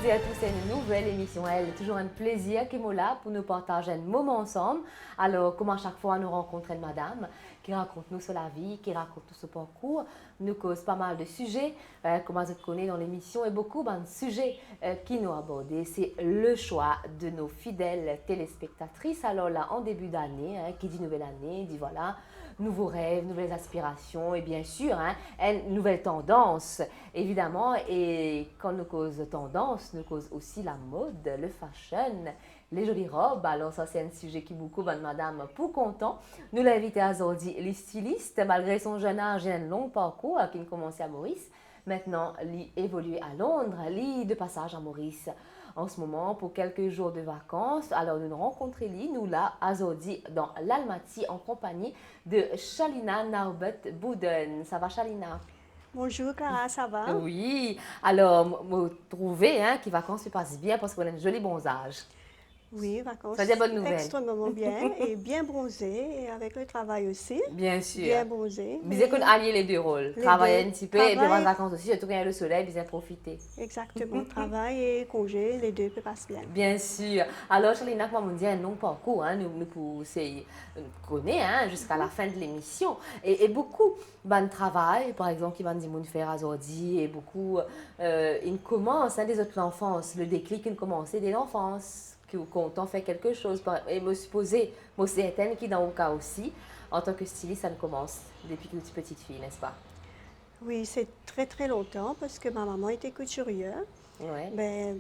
toutes et à tous, c'est une nouvelle émission. Elle est toujours un plaisir qui est là pour nous partager un moment ensemble. Alors, comme à chaque fois, nous rencontrons une madame qui raconte nous sur la vie, qui raconte tout ce parcours, nous cause pas mal de sujets, comme vous connaissez dans l'émission, et beaucoup de sujets qui nous abordent. C'est le choix de nos fidèles téléspectatrices. Alors là, en début d'année, qui dit nouvelle année, dit voilà, nouveaux rêves, nouvelles aspirations et bien sûr, une nouvelle tendance, évidemment. Et quand nous cause tendance, nous cause aussi la mode, le fashion, les jolies robes. Alors ça, c'est un sujet qui beaucoup de madame pour content. Nous l'invitons à Zordi, les stylistes, malgré son jeune âge et un long parcours qui a commencé à Maurice. Maintenant, il évolue à Londres, il de passage à Maurice en ce moment pour quelques jours de vacances. Alors, nous rencontrons nous là à Zordi dans l'Almaty en compagnie de Shalina Naubet-Bouden. Ça va, Shalina? Bonjour Clara, ça va? Oui. Alors, vous trouvez que les vacances se passent bien parce qu'on a un joli bronzage. Oui, vacances Ça, c'est bonne nouvelle. extrêmement bien et bien bronzé et avec le travail aussi. Bien sûr. Bien bronzé. Bien qu'on allie les deux rôles. Les Travailler deux. un petit peu et puis avoir Travail. les vacances aussi, surtout quand il y a le soleil, bien profiter. Exactement. Travail et congé, les deux passent bien. Bien sûr. Alors, Charlina, comme on dit, un long parcours, nous connaissons jusqu'à la fin de l'émission. Et beaucoup de travail, par exemple, qui vont dire faire à Zordi, et beaucoup, ils commencent des autres l'enfance. Le déclic, il commence dès l'enfance. Quand on fait quelque chose. Et me supposer, moi, c'est certaine qui, dans le cas aussi, en tant que styliste, ça ne commence depuis toute petite fille, n'est-ce pas? Oui, c'est très très longtemps parce que ma maman était couturière. Ouais. Ben,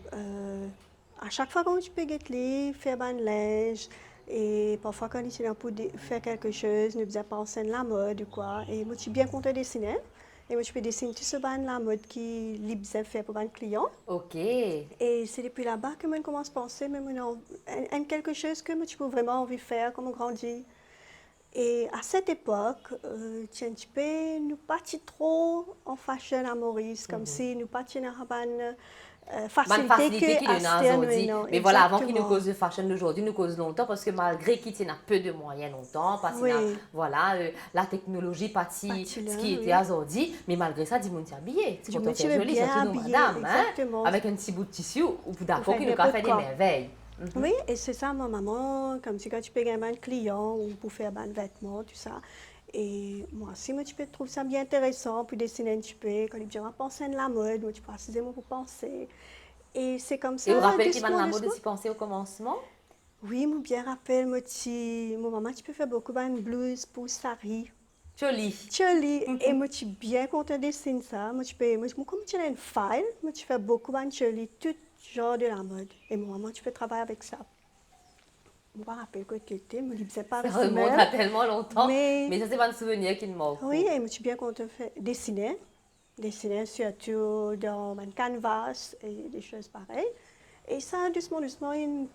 à chaque fois quand tu peux les faire ban linge et parfois quand il est là pour faire quelque chose, ne faisait pas en scène la mode ou quoi. Et moi, je suis bien contente de dessiner. Et moi, je peux dessiner tout ce ban la mode qui faisait faire pour un client. Ok. Et c'est depuis là-bas que moi, je commence à penser, mais moi, quelque chose que moi, tu peux vraiment envie de faire, comme on grandit. Et à cette époque, tiens, tu peux nous partir trop en fashion à Maurice, comme si nous partions dans une facilité qu'il y a aujourd'hui. Mais voilà, avant qu'il nous cause de fashion d'aujourd'hui, nous cause longtemps parce que malgré qu'il y a peu de moyens longtemps, parce que voilà, la technologie partie ce qui était aujourd'hui, mais malgré ça, dis-moi tu habillé. Tu es jolie, surtout nous, madame, avec un petit bout de tissu, ou d'accord qu'il nous a fait des merveilles. Oui, et c'est ça, ma maman, comme si quand tu peux gagner un client ou pour faire des vêtements, tout ça. Et moi aussi, moi, tu peux trouver ça bien intéressant, puis dessiner un petit peu. Quand il dit, on va penser à la mode, moi, tu peux précisément pour penser. Et c'est comme ça. Et vous rappelez qu'il va de la mode aussi penser au commencement? Oui, moi, bien rappelle, moi, maman, tu peux faire beaucoup de blues pour sari. Joli. Joli. Et moi, je suis bien contente de dessiner ça. Moi, comme tu as une file, moi, tu fais beaucoup de joli, tout genre de la mode. Et moi, tu peux travailler avec ça. Je me rappelle que tu étais, je ne disais pas. Ça remonte à tellement longtemps, mais ça, c'est pas un souvenir qui me manque. Oui, et je suis bien contente de dessiner. Dessiner surtout dans un canvas et des choses pareilles. Et ça, doucement, il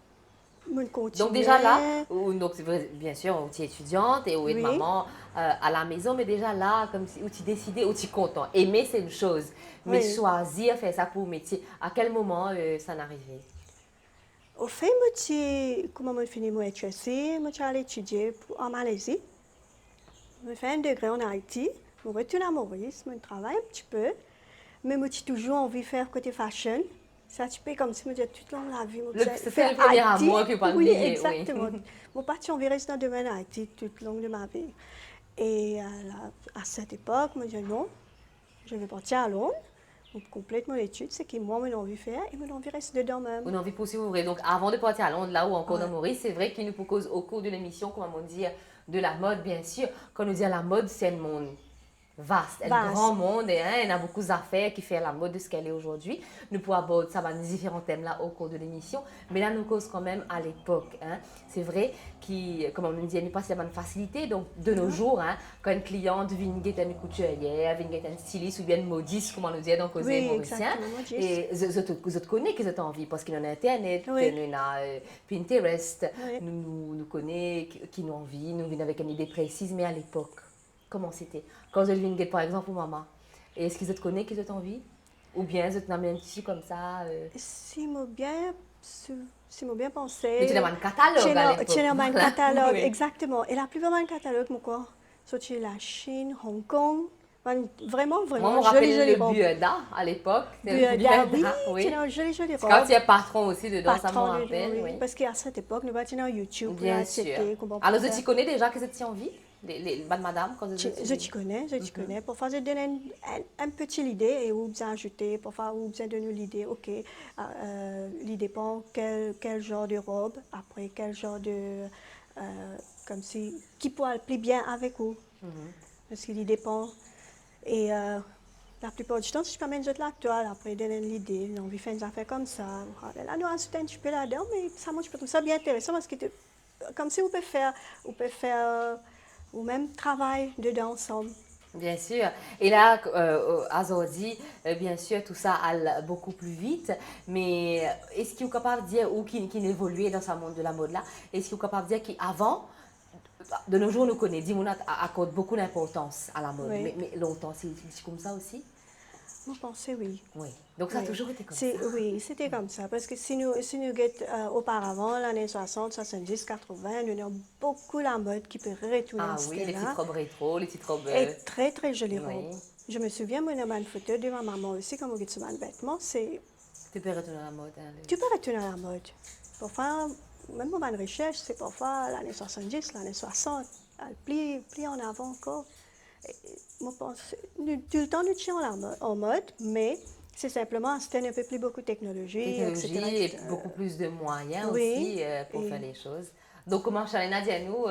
continue. Donc déjà là, donc, bien sûr, tu es étudiante et où est maman à la maison, mais déjà là, comme si, où tu décidais, où tu es content. Aimer, c'est une chose, mais choisir, faire ça pour métier, à quel moment ça n'arrivait? Au fait, comment je finis mon HSC, je suis allée étudier en Malaisie. Je fais un degré en Haïti. Je retourne à Maurice, je travaille un petit peu. Mais j'ai toujours envie de faire côté fashion. C'est un petit peu comme si je disais toute la vie. C'était le premier amour que vous Oui, exactement. Mon parti, on va rester dans le domaine Haïti toute longue de ma vie. Et à cette époque, je me dis non, je vais partir à Londres. Pour compléter mon étude, c'est que moi, j'ai envie de faire et j'ai envie de rester dedans même. On a envie de poursuivre. Donc, avant de partir à Londres, là où encore dans Maurice, c'est vrai qu'il nous propose au cours de l'émission, comment on dit, de la mode, bien sûr. Quand on dit la mode, c'est un monde vaste, un grand monde, et il y a beaucoup d'affaires qui fait la mode de ce qu'elle est aujourd'hui. Nous pourrons aborder ça, différents thèmes là au cours de l'émission, mais là nous cause quand même à l'époque. C'est vrai comme on nous dit, il n'y a pas de facilité, donc de nos jours, quand une cliente vient une couturière, vient un styliste ou bien une modiste, comme on nous dit dans le côté mauricien, et je te connais que j'ai envie, parce qu'il y a Internet, il y a Pinterest, nous connaissons, qui nous envie, nous venons avec une idée précise, mais à l'époque, comment c'était? Quand je viens par exemple pour maman, est-ce qu'ils te connaissent, qu'ils ont envie? Ou bien je te n'amène un tissu comme ça? Si moi bien pensé. Mais tu n'as pas un catalogue à l'époque. Tu n'as pas un catalogue, exactement. Et la plupart du catalogue, moi quoi? Soit la Chine, Hong Kong, Vraiment, Moi, vraiment on me rappelle jolie le robe. Bueda à l'époque. Bueda, oui, Oui. c'est une jolie robe. Quand il y a patron aussi dedans, ça me Patron, rappelle, oui. oui. Parce qu'à cette époque, nous étions sur YouTube pour Bien nous sûr. checker comment Alors, faire. tu connais déjà que c'est en vie, madame, quand Je t'y connais, je t'y connais. Parfois, je donne un petit idée et où besoin ajouter. Parfois, où besoin donner l'idée. Ok, l'idée dépend quel genre de robe, après quel genre de, comme si, qui pourra plus bien avec vous. Parce qu'il dépend. Et la plupart du temps, si je permets de la toile, après donner l'idée, j'ai envie de faire une affaire comme ça. Là, nous ajoutons un petit peu là-dedans, mais ça, moi, je trouve ça bien intéressant parce que comme si on peut faire ou même travail dedans ensemble. Bien sûr. Et là, à Zordi, bien sûr, tout ça allait beaucoup plus vite. Mais est-ce qu'il est capable de dire, ou qui évoluait dans ce monde de la mode là, est-ce qu'il est capable de dire qu'avant, de nos jours, nous connaissons, dis-moi, accorde beaucoup d'importance à la mode. Oui. Mais longtemps, c'est comme ça aussi? Moi, je pensais oui. Oui. Donc ça a Oui. toujours été comme ça? Oui, c'était comme ça. Parce que si nous auparavant, l'année 60, 70, 80, nous avons beaucoup la mode qui peut retourner Ah à ce oui, les là petites robes rétro, les petites robes... Et très, très jolie oui. robe. Je me souviens, moi, dans une photo de ma maman aussi, comme on dit sur un vêtement, c'est... Tu peux retourner à la mode. Hein, Tu peux retourner à la mode. Parfois, même dans une recherche, c'est parfois l'année 70, l'année 60. Elle plie en avant encore. Et moi, je pense, tout le temps, nous sommes en mode, mais c'est simplement, c'était un peu plus beaucoup de technologie, Technologie etc. et beaucoup plus de moyens Oui, aussi pour faire les choses. Donc, comment Chalena dit à nous,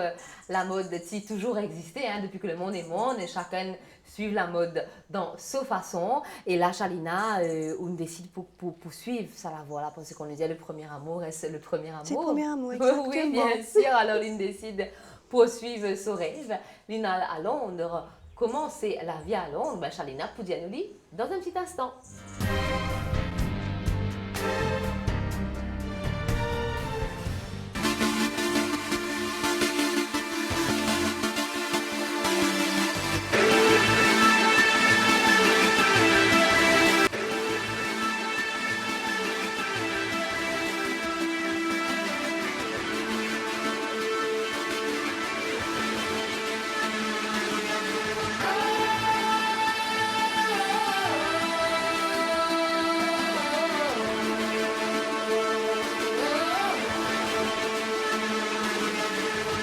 la mode a toujours existé hein, depuis que le monde est monde et chacun suit la mode dans sa façon. Et là, Chalena, on décide pour suivre ça la voilà parce qu'on nous dit le premier amour est le premier amour. C'est le premier amour, exactement. Oui, bien sûr. Alors, l'une décide pour suivre son rêve. L'une à Londres. Comment c'est la vie à Londres? Ben, Chalena pour dire nous dit dans un petit instant.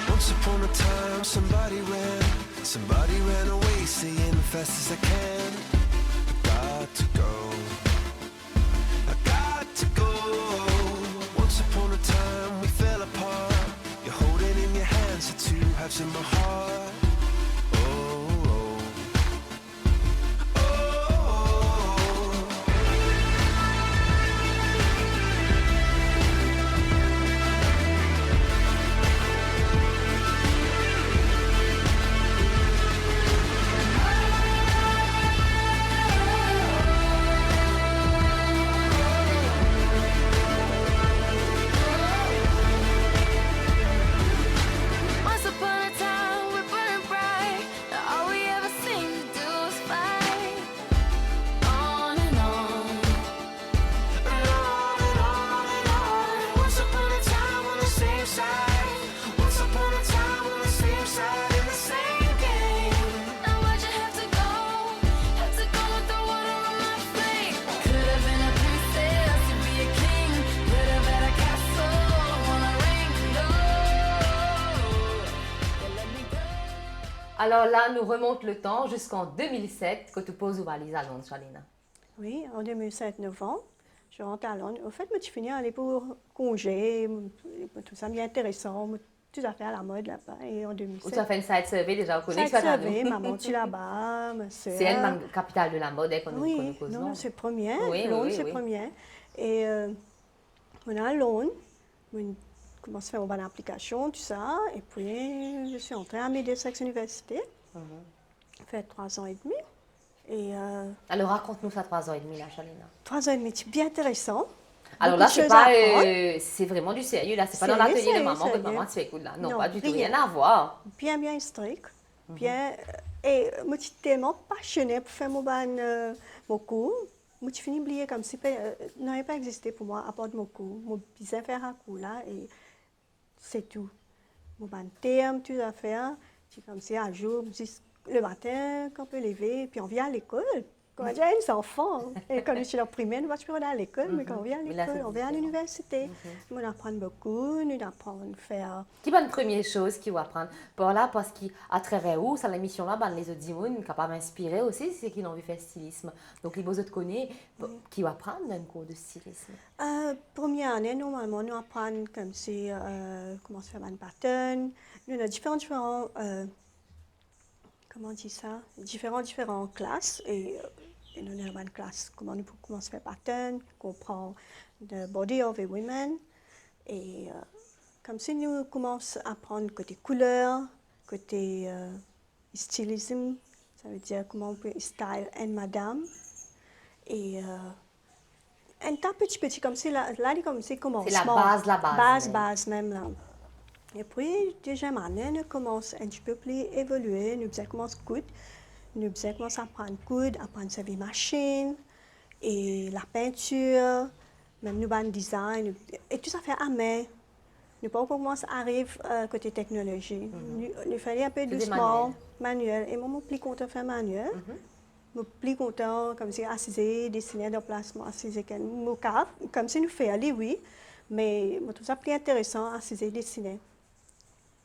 Once upon a time, somebody ran away, saying fast as I can. I got to go, I got to go. Once upon a time, we fell apart. You're holding in your hands the two halves of my heart. Oh, oh, oh, oh. Once upon a time, we're burning bright. All we ever seem to do is fight. On and on. And on and on and on. Once upon a time on the same side. Once upon a time on the same side in the same game. Now why'd you have to go? Have to go with the water on my flame. Could have been a princess to be a king. Could have had a castle on a ring. No. Alors là, nous remonte le temps jusqu'en 2007 que tu poses aux valises à Londres, Chalena. Oui, en 2007, novembre, je rentre à Londres. Au fait, moi, je finis à aller pour congé, tout ça bien intéressant, tout à fait à la mode là-bas. Et en Où 2007, tu as fait une side survey déjà, on connaît ça ça, savait, maman, tu là-bas, ma soeur. C'est elle, la capitale de la mode, hein, qu'on nous Oui, cause, non, c'est premier. Oui, Londres, oui, c'est oui. premier. Et on est à Londres, on commence à faire une bonne application, tout ça. Et puis, je suis entrée à Middlesex Université. J'ai fait 3 ans et demi. Et Alors raconte-nous ça 3 ans et demi, là, Chalena. 3 ans et demi, c'est bien intéressant. Alors Beaucoup là, de c'est choses pas, à apprendre. c'est vraiment du sérieux, là, c'est pas dans Sérieux, l'atelier de sérieux, maman que sérieux. maman tu écoutes là. Non, Non, pas du tout, rien. rien à voir. Bien, bien strict. Bien, et moi, je suis tellement passionnée pour faire mon cours. Moi, je finis oublié comme si n'avait pas existé pour moi à part de mon cours. Moi, je disais faire un cours là et c'est tout. Mon ban terme, tout à faire. C'est comme si un jour, je dis le matin, quand on peut lever, puis on vient à l'école. Quand on dit à les enfants, et quand je suis en primaire, nous ne aller à l'école, mais quand on vient à Mais là, l'école, c'est on vient à différent. l'université. Nous apprenons beaucoup, nous apprenons à faire. Qui va une première chose qu'il va apprendre par là, parce qu'à travers où, ça l'émission là, ben, les autres dimons, capables d'inspirer aussi, c'est qu'ils ont envie de faire stylisme. Donc, les beaux autres connaissent, qui va apprendre un cours de stylisme. Première année, normalement, nous apprenons comme si, comment se faire un pattern. Nous avons différents comment on dit ça, différentes classes. Et nous avons une classe, comment se faire pattern, comprend the body of a woman. Et comme si nous commençons à apprendre côté couleur, côté stylisme, ça veut dire comment on peut style une madame. Et un tas petit comme si là comme c'est commencement. C'est la base. Base même là. Et puis, deuxième année, nous commençons un petit peu plus évoluer. Nous commençons à coudre. Nous commençons à apprendre à coudre, à apprendre à servir machine, et la peinture, même nous avons le design. Et tout ça fait à main. Nous pas commencer à arriver côté technologie. Nous fallait un peu doucement, manuel. Et moi, je suis plus content de faire manuel. Je suis plus content, comme si assiser, dessiner d'emplacement, assiser comme si nous faisons, oui. Mais je trouve ça plus intéressant, assiser, dessiner.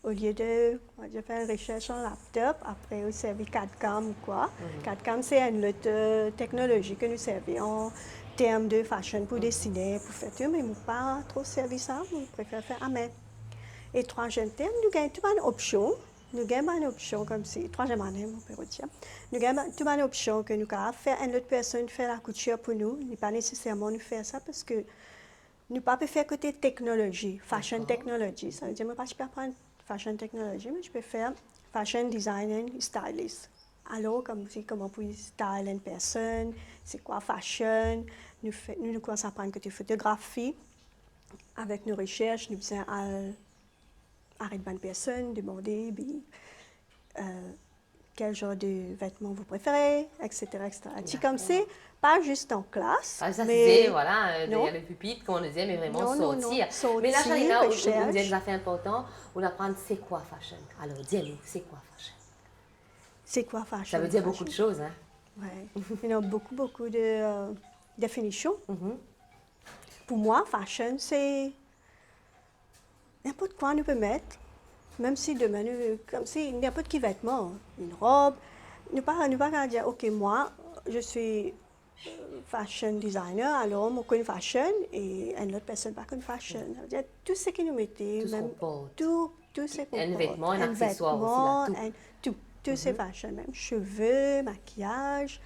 Au lieu de faire une recherche en laptop, après on servait 4cam ou quoi. 4cam, c'est une autre technologie que nous servons en termes de fashion pour dessiner, pour faire tout, mais je n'ai pas trop servi ça, je préfère faire à main. Et troisième terme, nous avons toute une option. Nous avons une option comme si, troisième année, on peut dire. Nous avons toute une option que nous pouvons faire une autre personne faire la couture pour nous. Il n'est pas nécessairement nous faire ça parce que nous ne pouvons pas faire côté technologie, fashion technology. Ça veut dire que je ne peux pas apprendre fashion technology, mais je peux faire fashion design and stylist. Alors, comme si comment on peut styler une personne, c'est quoi fashion, nous commençons à apprendre côté photographie. Avec nos recherches, nous faisons arrêter une personne, demander quel genre de vêtements vous préférez, etc. etc. Comme c'est pas juste en classe. Ah, ça, mais c'est, voilà, derrière le pupitre, comme on le disait, mais vraiment Non, sortir. sortir, Mais là, Charina, vous recherche. dites que ça fait important, on apprend c'est quoi fashion. Alors, dis-nous, c'est quoi fashion? C'est quoi fashion? Ça veut dire beaucoup de choses, hein? Oui, il y a beaucoup de définitions. Pour moi, fashion, c'est n'importe quoi nous peut mettre, même si demain, comme si n'importe quel vêtement, une robe, nous pas dire, ok, moi, je suis fashion designer, alors moi, connais fashion et une autre personne pas connaît fashion. Ça veut dire tout ce que nous mettons, Tout ce même qu'on porte. tout ce qu'on porte. Un vêtement, un accessoire aussi, là, tout c'est fashion, même cheveux, maquillage,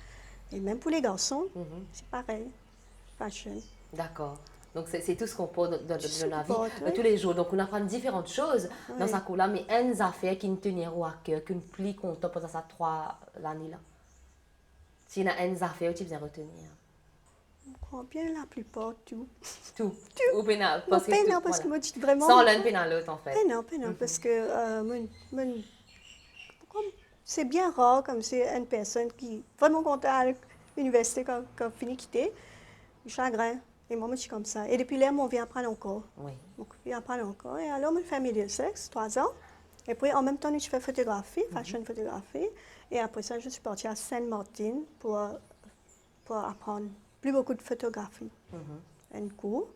et même pour les garçons, c'est pareil, fashion. D'accord. Donc, c'est tout ce qu'on porte dans la vie, oui. tous les jours. Donc, on apprend différentes choses dans sa cour-là, mais une affaire qui nous tenait au cœur, qui nous plie content pendant ça 3 l'année-là. S'il y a une affaire, tu viens retenir. Je crois bien la plupart, tout. Tout. Ou pénal. Parce que moi, je dis vraiment... Sans l'un pénal l'autre, en fait. Non, parce que c'est bien rare comme c'est une personne qui est vraiment contente à l'université quand finit de quitter. Chagrin. Et moi, je suis comme ça. Et depuis là, on vient apprendre encore. Oui. Donc, on vient apprendre encore. Et alors, je fais milieu sexe, 3 ans. Et puis, en même temps, je fais photographie, fashion photographie. Et après ça, je suis partie à Sainte-Martine pour apprendre plus beaucoup de photographie. Un cours,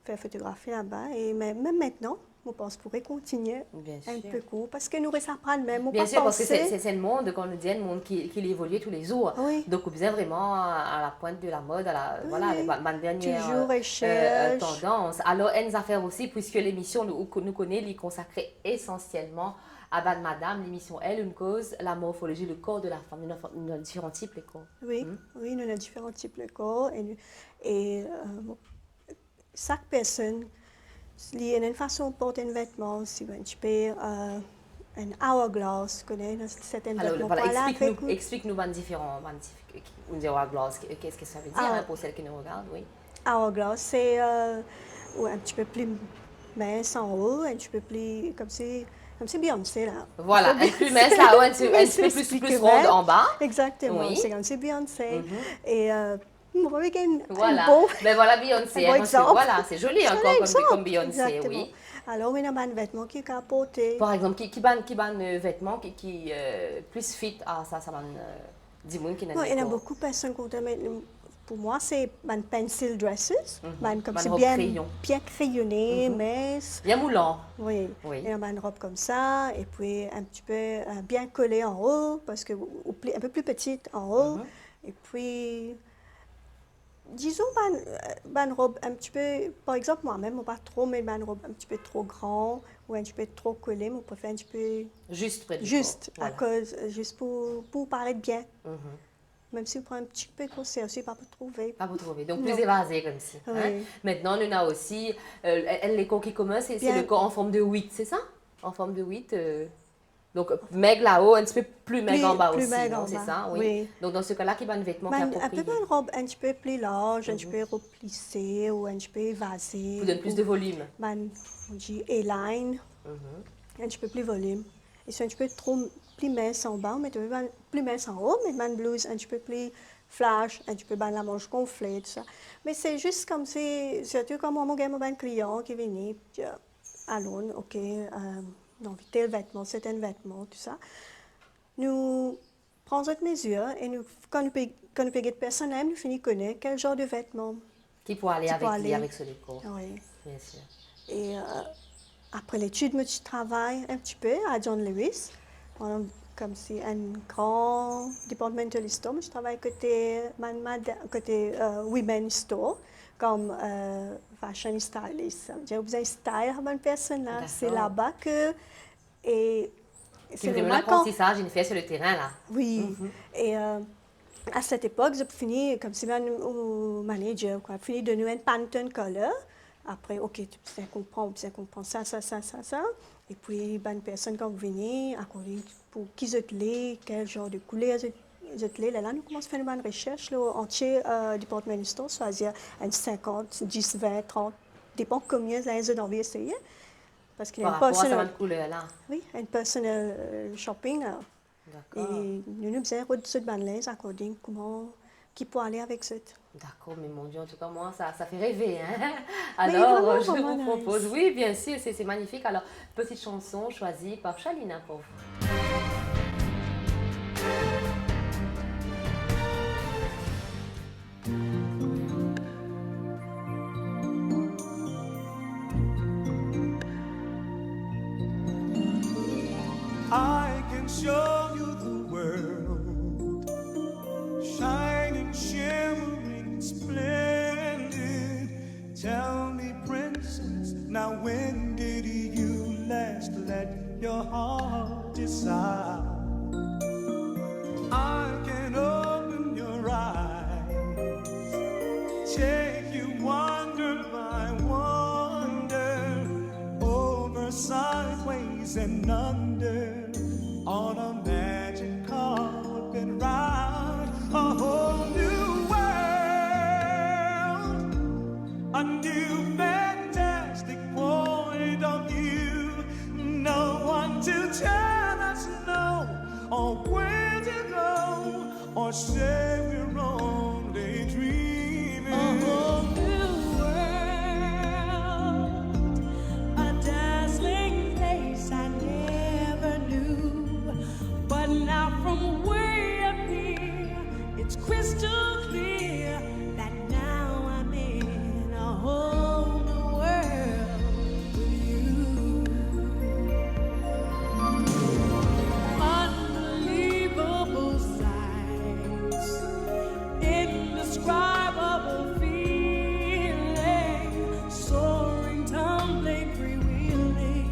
faire photographie là-bas. Et même maintenant, je pense qu'on pourrait continuer un peu court. Parce que nous restons apprendre même. Bien sûr, parce que c'est le monde, quand on nous dit, le monde qui évolue tous les jours. Oui. Donc, on vient vraiment à la pointe de la mode, voilà, avec ma dernière toujours recherche. tendance. Alors, une affaire aussi, puisque l'émission nous connaît, elle est consacrée essentiellement à Bad Madame, l'émission Elle, une cause, la morphologie, le corps de la femme. Nous avons différents types de corps. Oui, oui, nous avons différents types de corps. Et chaque personne, il y a une façon de porter un vêtement, si un petit peu, un hourglass, connais certains vêtements. Alors, voilà, explique-nous une hourglass, qu'est-ce que ça veut dire pour celles qui nous regardent, oui. Hourglass, c'est un petit peu plus mince en haut, un petit peu plus comme si Beyoncé là. Voilà, un peu mince là-haut, un petit peu plus ronde en bas. Exactement, oui. c'est comme si Beyoncé. Et voilà, ben voilà Beyoncé, voilà, c'est joli encore comme Beyoncé, exactement. oui. Alors, il y a un vêtement qui est capoté. Par exemple, qui ban vêtements qui plus fit à ça ban dis-moi qui n'a Non, il y a beaucoup de personnes qui ont pour moi, c'est un pencil dresses. Comme Ban c'est robe bien, crayon. bien crayonné, mais bien moulant. oui. Oui. Il y a une robe comme ça, et puis un petit peu bien collée en haut, parce que un peu plus petite en haut. Et puis, disons, une robe un petit peu, par exemple, moi-même, pas trop, mais une robe un petit peu trop grand ou un petit peu trop collée, mais on préfère un petit peu Juste près du juste, corps. à Voilà. cause, juste pour paraître bien. Même si on prend un petit peu grossier aussi, pas pour trouver. Pas vous trouver. Donc, Non. plus évasé comme si. Oui. Hein? Maintenant, on a aussi, les corps qui commencent, c'est Bien. le corps en forme de 8, c'est ça? En forme de 8. Donc, maigre là-haut, un petit peu plus maigre en bas plus aussi, maigre non? en C'est bas, ça, oui. oui. Donc, dans ce cas-là, qui va un vêtement qui est Un peu approprié. une robe un petit peu plus large, un petit peu replissée ou un petit peu évasée. Pour donner plus de volume. On dit A-line, un petit peu plus volume. Et c'est un petit peu trop plus mince en bas, mais plus mince en haut, mais une blouse un petit peu plus flash, un petit peu la manche gonflée, tout ça. Mais c'est juste comme si, surtout comme moi, j'ai un client qui vient, allons, ok, donc tel vêtement, c'est un vêtement, tout ça. Nous prenons notre mesure et nous, quand nous payons le personnel, nous finissons connaître quel genre de vêtements. Qui pourrait aller Qui avec peut lui, aller. avec ce décor. Oui. Bien sûr. Et après l'étude, moi, je travaille un petit peu à John Lewis, comme c'est un grand departmental store. Moi, je travaille côté women's store, comme fashion stylist. J'ai besoin de style à mon personnage. C'est D'accord. là-bas que... Et C'est vraiment vraiment quand... l'apprentissage, il fait sur le terrain, là. Oui. Et à cette époque, j'ai fini, comme c'est mon manager, quoi, fini de nous un Pantone color. Après, OK, tu bien comprendre ça. Et puis, une personne quand vous venez, pour qui vous êtes, quel genre de couleur vous êtes là, nous commençons à faire une bonne recherche, là, entier department store, c'est-à-dire 50, 10, 20, 30, dépend combien vous avez envie d'essayer. Parce qu'il y a Par une rapport à personne... cette couleur-là. Oui, un personal shopping. D'accord. Et nous faisons cette bande-là, according comment qui peut aller avec ça. D'accord, mais mon Dieu, en tout cas, moi, ça fait rêver. Hein? Mais Alors, vraiment, je vraiment vous nice. propose, oui, bien sûr, c'est magnifique. Alors, petite chanson choisie par Shalina pour vous. I can show you the world, shining, shimmering, splendid. Tell me, princess, now when did you last let your heart decide? I can open your eyes, take you wonder by wonder, over, sideways, and under, on a magic carpet ride, a whole new world, a new fantastic point of view. No one to tell us no, or where to go, or say we're only dreaming. A whole new world, a dazzling place I never knew. But now from way up here, it's crystal clear that now I'm in a whole new world with you. Unbelievable sights, indescribable feeling, soaring, tumbling, freewheeling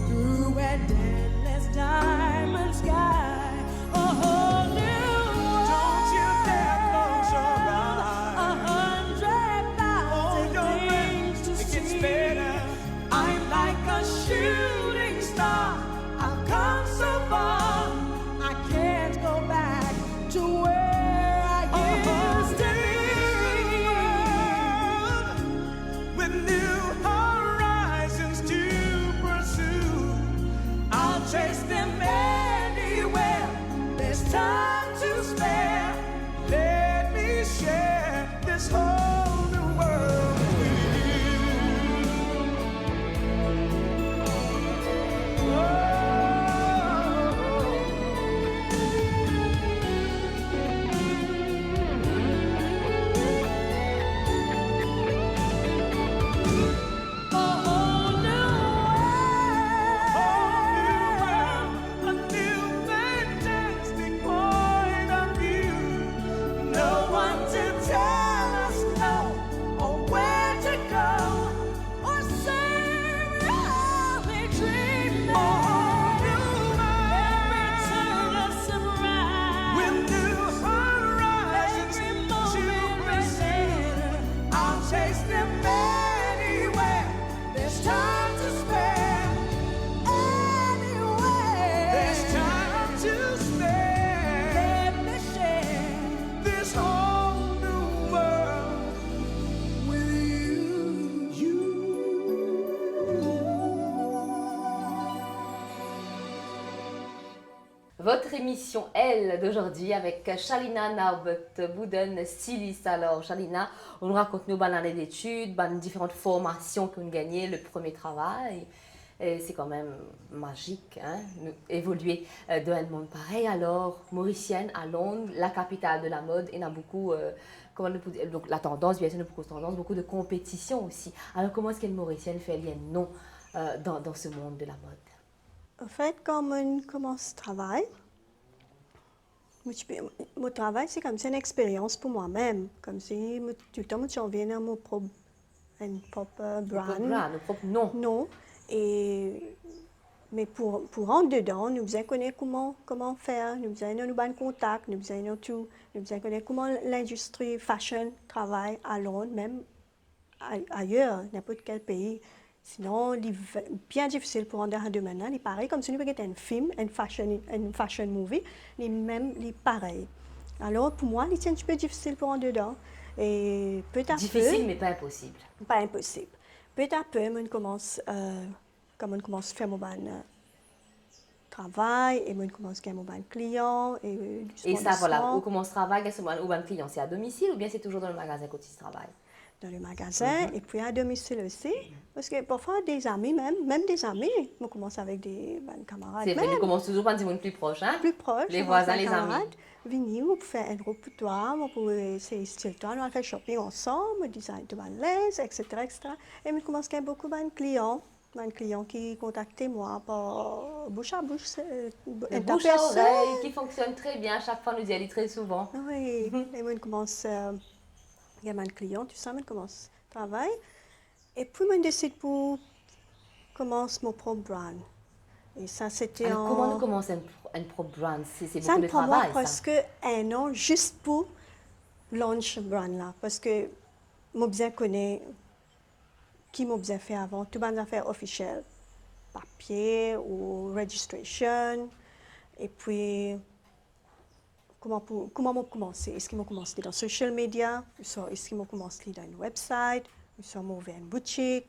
through a endless diamond sky. A whole new world. Don't you dare Votre émission, elle, d'aujourd'hui, avec Shalina Naubert-Bouden, styliste. Alors, Shalina, on nous raconte nos années d'études, différentes formations qu'on gagnait, le premier travail. Et c'est quand même magique, hein, évoluer dans un monde pareil. Alors, mauricienne à Londres, la capitale de la mode, il y a beaucoup, donc la tendance, bien sûr, beaucoup de tendance, beaucoup de compétition aussi. Alors, comment est-ce qu'une mauricienne fait lien non dans ce monde de la mode? En fait, quand on commence le travail, mon travail, c'est comme c'est une expérience pour moi-même. Comme si tout le temps, je viens dans mon propre brand. Nos propres noms. Non. Mais pour rentrer dedans, nous devons connaître comment faire, nous devons avoir nos bons contacts, nous devons tout, nous devons connaître comment l'industrie fashion travaille à Londres, même ailleurs, n'importe quel pays. Sinon, c'est bien difficile pour rentrer dans ce domaine-là. C'est pareil, comme si nous regardions un film, une fashion movie, c'est pareil. Alors, pour moi, c'est un petit peu difficile pour rentrer dedans. Et peu à peu... Difficile, mais pas impossible. Pas impossible. Peu à peu, on commence à faire mon travail et on commence à faire mon client. Et ça, voilà, où commence le travail, au bon client? C'est à domicile ou bien c'est toujours dans le magasin quand tu travailles? Dans le magasin et puis à domicile aussi. Parce que parfois, des amis, même des amis, on commence avec des camarades. C'est vrai, on commence toujours par des gens plus proches. Hein? Plus proches. Les voisins, les amis. Venez, on peut faire un repertoire, on peut essayer de on va faire shopping ensemble, on design de l'aise, etc., etc. Et on commence à avoir beaucoup de clients. Un client qui contactait moi par bouche à bouche. Bouche à oreille, qui fonctionne très bien. Chaque fois, nous y allons très souvent. Oui, et on commence... Il y a un client, tout ça, on commence le travail. Et puis, on décide pour commencer mon propre brand. Et ça, c'était alors, comment on commence un propre brand? C'est beaucoup ça de prend travail, moi presque un an juste pour lancer le brand là. Parce que moi, bien connais qui m'a bien fait avant, toutes les affaires officielles, papier ou registration. Et puis, comment m'ont commencé? Est-ce qu'ils m'ont commencé dans social media? Est-ce qu'ils m'ont commencé dans une website? Ils m'ont ouvert une boutique?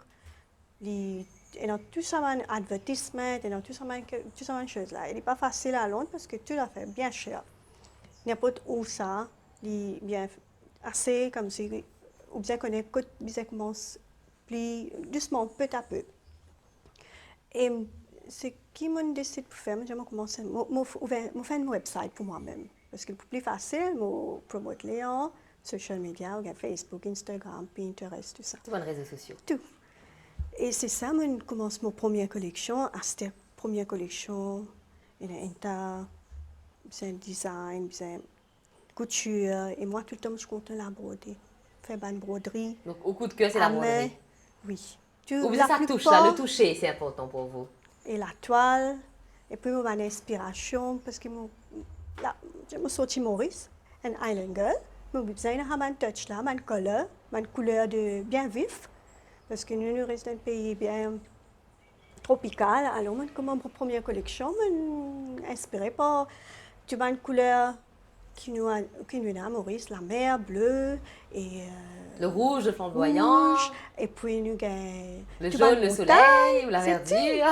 Et dans tout ça, un advertisement, et dans tout ça, une chose là. Il n'est pas facile à Londres parce que tout a fait bien cher. N'importe où ça, il est bien assez comme si, ou bien qu'on commence plus doucement, peu à peu. Et ce qui m'a décidé de faire, j'ai commencé à faire une website pour moi-même. Parce que c'est plus facile, je promote les gens, social media, Facebook, Instagram, Pinterest, tout ça. Tous les réseaux sociaux. Tout. Et c'est ça, je commence ma première collection. À cette première collection, il y a un design, une couture. Et moi, tout le temps, je compte la broder. Faire une broderie. Donc, au coup de cœur, c'est la broderie. Oui. Ou bien ça touche, là, le toucher, c'est important pour vous. Et la toile. Et puis, mon inspiration, parce que je me sorti Maurice, un Island Girl. Je me disais, un touch là, une couleur de bien vif. Parce que nous restons dans un pays bien tropical. Alors, comme ma première collection, je suis inspirée par une couleur qui nous a à Maurice, la mer bleue et le rouge, le flamboyant. Rouge, et puis nous avons le jaune, le soleil ou la verdure.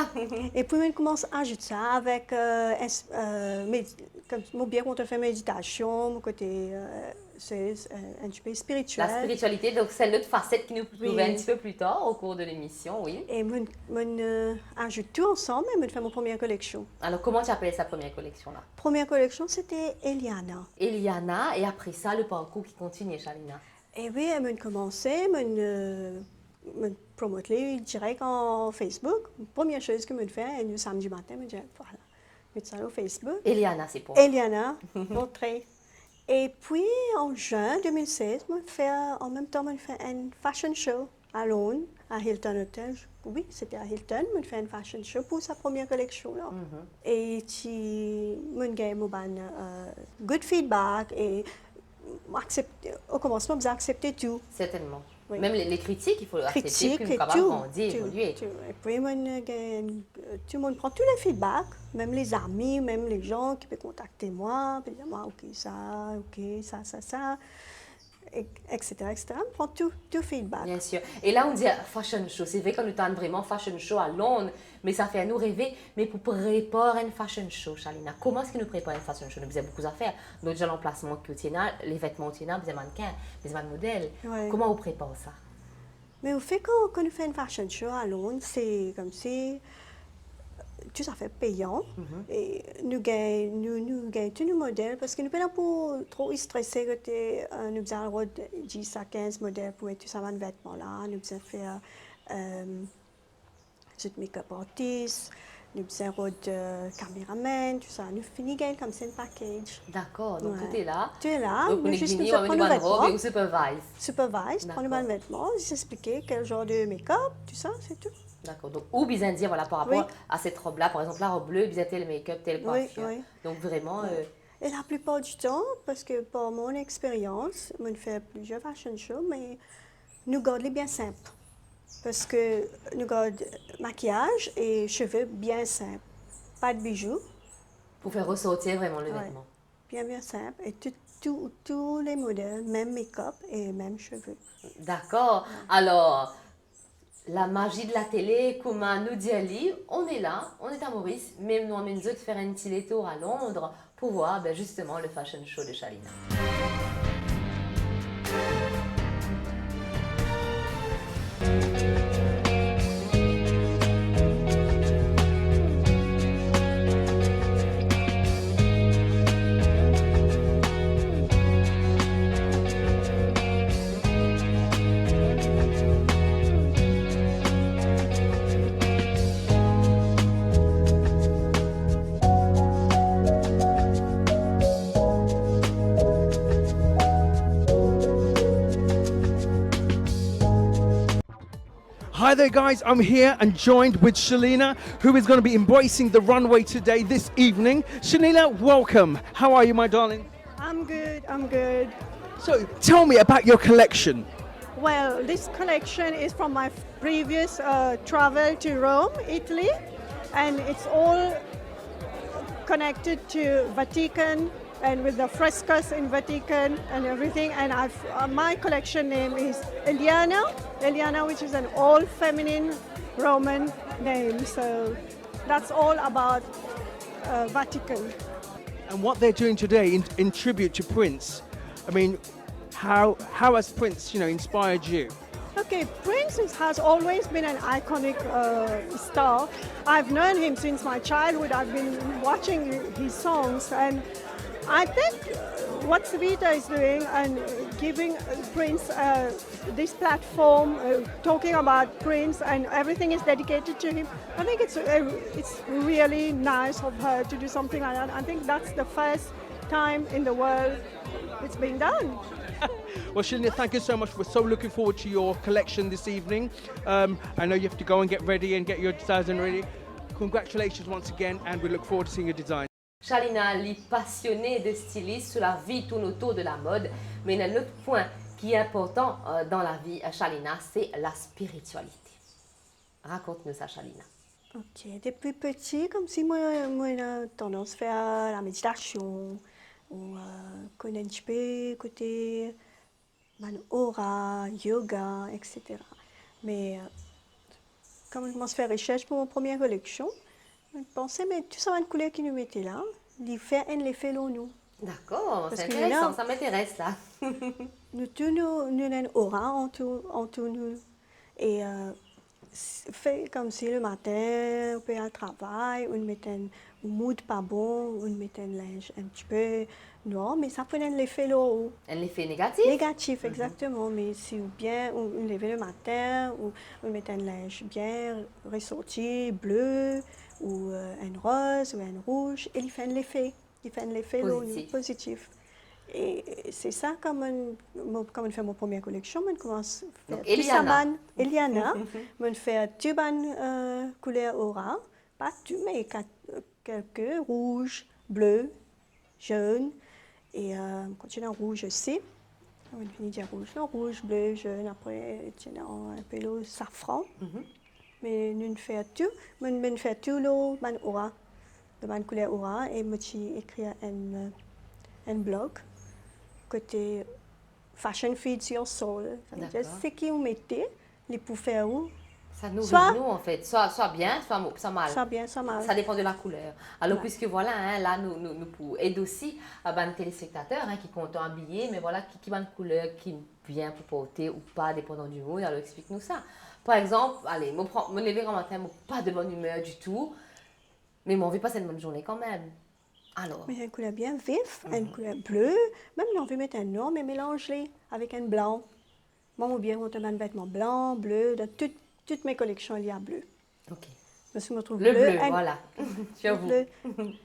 Et puis on commence à ajouter ça avec comme bien quand on fait méditation, mon côté c'est un petit peu spirituel. La spiritualité, donc c'est l'autre facette qui nous trouvait un petit peu plus tard au cours de l'émission, oui. Et on ajoute tout ensemble et on fait mon première collection. Alors comment tu appelles sa première collection là? Première collection, c'était Eliana. Eliana, et après ça, le parcours qui continue, Shalina. Et oui, on a commencé, on promoter direct en Facebook. La première chose que je fais, le samedi matin, je dis voilà, mettre ça sur Facebook. Eliana, c'est pour Eliana, montrer. Et puis, en juin 2016, en même temps, on fait un fashion show à Londres, à Hilton Hotel. Oui, c'était à Hilton. On fait un fashion show pour sa première collection. Là. Et on a eu good feedback. Et au commencement, on a accepté tout. Certainement. Oui. Même les critiques, il faut accepter qu'on est capable de grandir, évoluer. Et puis, tout le monde prend tous les feedbacks, même les amis, même les gens qui peuvent contacter moi, puis dire, ok, ça, ça. etc., etc. On prend tout feedback. Bien sûr. Et là, on dit fashion show. C'est vrai qu'on nous tente vraiment fashion show à Londres, mais ça fait à nous rêver. Mais pour préparer une fashion show, Shalina, comment est-ce que nous préparons une fashion show? Nous faisons beaucoup d'affaires. Nous déjà l'emplacement que les vêtements que nous avons, les mannequins, les modèles. Ouais. Comment on prépare ça? Mais au fait, quand on fait une fashion show à Londres, c'est comme si tout ça fait payant. Et nous gagnons tous nos modèles parce que nous ne pouvons pas trop stresser que nous avons 10 à 15 modèles pour tous ces vêtements-là. Nous avons fait tout make-up artist, nous avons caméraman, tout ça. Nous finissons comme c'est un package. D'accord, donc Ouais. tout est là. Tu es là, Donc, on nous est juste venu, nous on a prenons mis nos une robe et vêtements, on supervise. supervise, D'accord. prenons nos vêtements, expliquer quel genre de make-up, tout ça, c'est tout. D'accord. Donc, ou bien dire, voilà, par rapport Oui. à cette robe-là, par exemple, la robe bleue, bien tel make-up, tel Oui, coiffure. oui. Donc, vraiment, Et la plupart du temps, parce que par mon expérience, je fais plusieurs fashion shows, mais nous gardons bien simple. Parce que nous gardons maquillage et cheveux bien simples. Pas de bijoux, pour faire ressortir vraiment le Ouais. vêtement. bien simple. Et tous les modèles, même make-up et même cheveux. D'accord. Alors, la magie de la télé, comment nous dit Ali, on est là, on est à Maurice, même nous on de faire un petit tour à Londres pour voir ben, justement le fashion show de Shalina. Hi there, guys. I'm here and joined with Shalina, who is going to be embracing the runway today, this evening. Shalina, welcome. How are you, my darling? I'm good. So, tell me about your collection. Well, this collection is from my previous travel to Rome, Italy, and it's all connected to Vatican and with the frescoes in Vatican and everything. And my collection name is Eliana, which is an all-feminine Roman name. So that's all about Vatican. And what they're doing today in tribute to Prince. I mean, how has Prince, inspired you? Okay, Prince has always been an iconic star. I've known him since my childhood. I've been watching his songs, and I think what Savita is doing and giving Prince this platform, talking about Prince, and everything is dedicated to him. I think it's really nice of her to do something like that. I think that's the first time in the world it's been done. Well, Shalina, thank you so much. We're so looking forward to your collection this evening. I know you have to go and get ready and get your designs ready. Congratulations once again, and we look forward to seeing your design. Shalina, les passionnée de styliste, sur la vie tourne autour de la mode. Mais il y a un autre point qui est important dans la vie, Shalina, c'est la spiritualité. Raconte-nous ça, Shalina. Ok, depuis petit, comme si moi j'ai tendance à faire la méditation, ou connaître un petit peu côté aura, yoga, etc. Mais quand je commence à faire recherche pour ma première collection, je pensais, mais tout ça, une couleur qui nous mettait là, l'effet en nous. D'accord, Parce c'est que intéressant, là- ça m'intéresse là. Nous avons une aura en tout nous. Et fait comme si le matin, on peut aller au travail, on met un mood pas bon, on met un linge un petit peu noir, mais ça peut être l'effet là. Un effet négatif. Négatif, exactement. Mais si bien on lève le matin, ou on met un linge bien ressorti, bleu, ou un rose, ou un rouge, et il fait l'effet. Il fait l'effet Positif. positif. Et c'est ça, comme on fait ma première collection, on commence à Donc, faire Eliana. Eliana, on fait tout ban couleur aura, pas tout, mais quelques rouges, bleus, jaunes, et continue en rouge aussi. On finit de rouge, non, rouge, bleu, jaune, après un peu le safran. Mais nous faisons tout, on fait tout le ban aura, le ban couleur aura, et moi j'ai écrit un blog côté fashion feed sur sol. Ça veut dire D'accord. ce qui vous mettez, les pour faire où, Ça nourrit Soit- nous en fait, soit bien, soit mal. soit bien, soit mal. Ça dépend de la couleur. Alors, Ouais. puisque voilà, hein, là, nous pour aider aussi à nos téléspectateurs hein, qui comptent habiller, mais voilà, qui va une couleur qui vient pour porter ou pas, dépendant du mood. Alors, explique-nous ça. Par exemple, allez, me lever un matin, pas de bonne humeur du tout, mais mon envie passer une bonne journée quand même. Alors, Mais une couleur bien vif, une couleur bleue. Même si on veut mettre un noir, mais mélange-les avec un blanc. Moi, ou bien, on te met un vêtement blanc, bleu. Dans toutes mes collections, il y a bleu. ok. Parce que je me trouve Le bleu, un- voilà. Sur vous. bleu.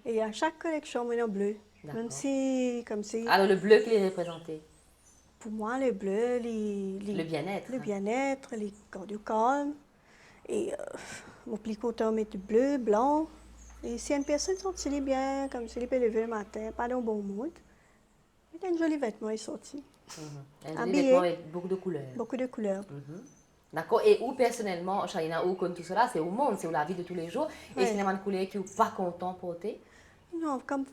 Et à chaque collection, on a bleu. D'accord. Même si, comme si, Alors, le bleu qui est représenté, pour moi, le bleu, le bien-être. le bien-être, les corps du calme. Et mon plicoteur met du bleu, blanc. Et si une personne sent bien, comme s'il peut lever le matin, pas dans le bon mood, il a un joli vêtement est sorti. Un Habillé. joli vêtement avec beaucoup de couleurs. Beaucoup de couleurs. D'accord. Et où personnellement, Charina, où comme tout cela, c'est au monde, c'est où la vie de tous les jours. Et Ouais. c'est une couleur qui n'est pas content pour porter. Non, comme